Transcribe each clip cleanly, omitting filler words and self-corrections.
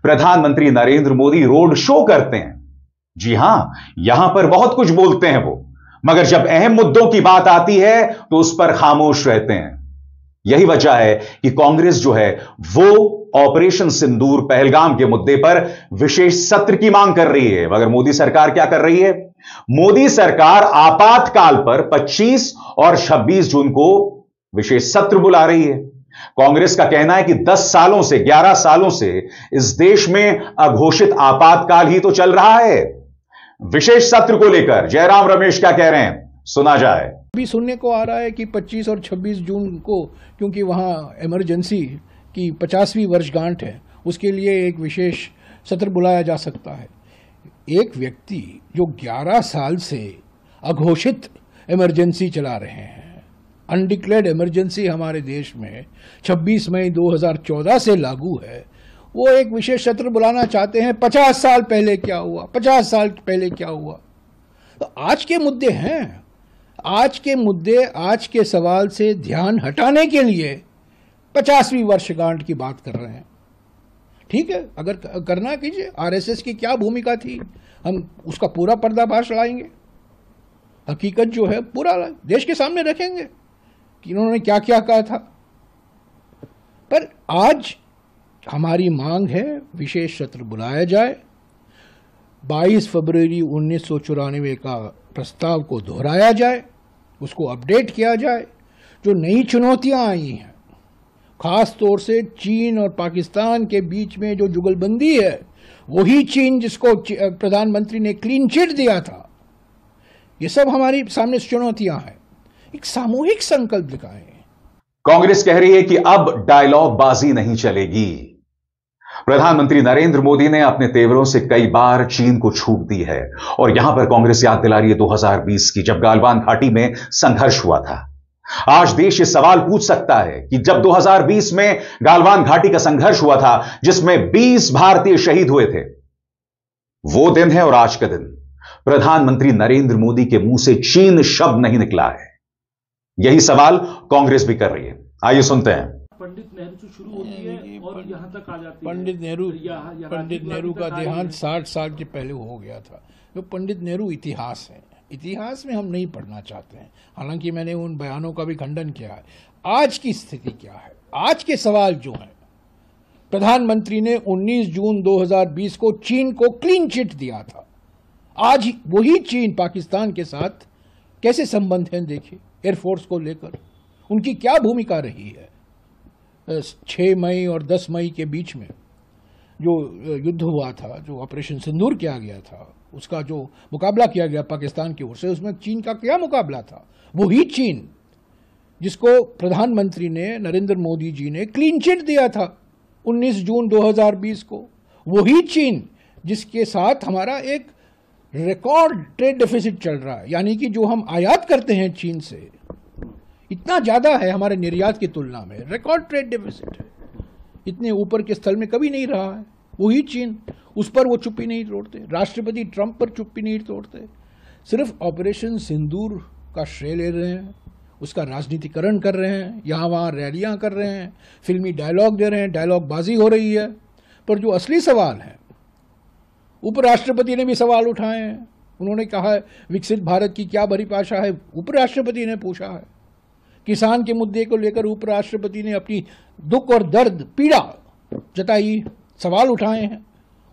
प्रधानमंत्री Narendra Modi road show करते हैं। जी हां, यहां पर बहुत कुछ बोलते हैं वो, मगर जब अहम मुद्दों की बात आती है तो उस पर खामोश रहते हैं। यही वजह है कि कांग्रेस जो है वो ऑपरेशन सिंदूर पहलगाम के मुद्दे पर विशेष सत्र की मांग कर रही है। मगर मोदी सरकार क्या कर रही है? मोदी सरकार आपातकाल पर 25 और 26 जून को विशेष सत्र बुला रही है। कांग्रेस का कहना है कि 10 सालों से 11 सालों से इस देश में अघोषित आपातकाल ही तो चल रहा है। विशेष सत्र को लेकर जयराम रमेश क्या कह रहे हैं, सुना जाए। अभी सुनने को आ रहा है कि 25 और 26 जून को, क्योंकि वहां इमरजेंसी की 50वीं वर्षगांठ है, उसके लिए एक विशेष सत्र बुलाया जा सकता है। एक व्यक्ति जो 11 साल से अघोषित इमरजेंसी चला रहे हैं, अनडिक्लेयर्ड इमरजेंसी हमारे देश में 26 मई 2014 से लागू है, वो एक विशेष सत्र बुलाना चाहते हैं। 50 साल पहले क्या हुआ, 50 साल पहले क्या हुआ। तो आज के मुद्दे हैं, आज के मुद्दे, आज के सवाल से ध्यान हटाने के लिए 50वीं वर्षगांठ की बात कर रहे हैं। ठीक है, अगर करना कीजिए। आरएसएस की क्या भूमिका थी, हम उसका पूरा पर्दाफाश लाएंगे, हकीकत जो है पूरा देश के सामने रखेंगे कि इन्होंने क्या क्या कहा था। पर आज हमारी मांग है विशेष सत्र बुलाया जाए, 22 फरवरी 1994 का प्रस्ताव को दोहराया जाए, उसको अपडेट किया जाए। जो नई चुनौतियां आई हैं, खास तौर से चीन और पाकिस्तान के बीच में जो जुगलबंदी है, वही चीन जिसको प्रधानमंत्री ने क्लीन चिट दिया था, ये सब हमारी सामने चुनौतियां हैं। एक सामूहिक संकल्प दिखाएं। कांग्रेस कह रही है कि अब डायलॉग बाजी नहीं चलेगी। प्रधानमंत्री नरेंद्र मोदी ने अपने तेवरों से कई बार चीन को छूट दी है और यहां पर कांग्रेस याद दिला रही है 2020 की, जब गालवान घाटी में संघर्ष हुआ था। आज देश ये सवाल पूछ सकता है कि जब 2020 में गालवान घाटी का संघर्ष हुआ था, जिसमें 20 भारतीय शहीद हुए थे, वो दिन है और आज का दिन प्रधानमंत्री नरेंद्र मोदी के मुंह से चीन शब्द नहीं निकला है। यही सवाल कांग्रेस भी कर रही है। आइए सुनते हैं। पंडित नेहरू से शुरू होती है और यहाँ तक आ जाती है। पंडित नेहरू का देहांत 60 साल के पहले हो गया था। तो पंडित नेहरू इतिहास है, इतिहास में हम नहीं पढ़ना चाहते हैं। हालांकि मैंने उन बयानों का भी खंडन किया है। आज की स्थिति क्या है, आज के सवाल जो है, प्रधानमंत्री ने 19 जून 2020 को चीन को क्लीन चिट दिया था। आज वही चीन पाकिस्तान के साथ कैसे संबंध हैं देखिए, एयरफोर्स को लेकर उनकी क्या भूमिका रही है। 6 मई और 10 मई के बीच में जो युद्ध हुआ था, जो ऑपरेशन सिंदूर किया गया था, उसका जो मुकाबला किया गया पाकिस्तान की ओर से, उसमें चीन का क्या मुकाबला था। वही चीन जिसको प्रधानमंत्री ने, नरेंद्र मोदी जी ने क्लीन चिट दिया था 19 जून 2020 को। वही चीन जिसके साथ हमारा एक रिकॉर्ड ट्रेड डेफिसिट चल रहा है, यानी कि जो हम आयात करते हैं चीन से इतना ज्यादा है हमारे निर्यात की तुलना में, रिकॉर्ड ट्रेड डेफिसिट है, इतने ऊपर के स्थल में कभी नहीं रहा है। वही चीन, उस पर वो चुप्पी नहीं तोड़ते। राष्ट्रपति ट्रंप पर चुप्पी नहीं तोड़ते। सिर्फ ऑपरेशन सिंदूर का श्रेय ले रहे हैं, उसका राजनीतिकरण कर रहे हैं, यहाँ वहाँ रैलियाँ कर रहे हैं, फिल्मी डायलॉग दे रहे हैं, डायलॉग बाजी हो रही है। पर जो असली सवाल है, उपराष्ट्रपति ने भी सवाल उठाए हैं। उन्होंने कहा है विकसित भारत की क्या परिभाषा है, उपराष्ट्रपति ने पूछा है। किसान के मुद्दे को लेकर उपराष्ट्रपति ने अपनी दुख और दर्द, पीड़ा जताई, सवाल उठाए हैं,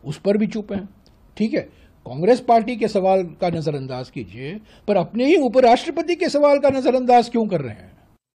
उस पर भी चुप हैं। ठीक है, कांग्रेस पार्टी के सवाल का नजरअंदाज कीजिए, पर अपने ही उपराष्ट्रपति के सवाल का नजरअंदाज क्यों कर रहे हैं?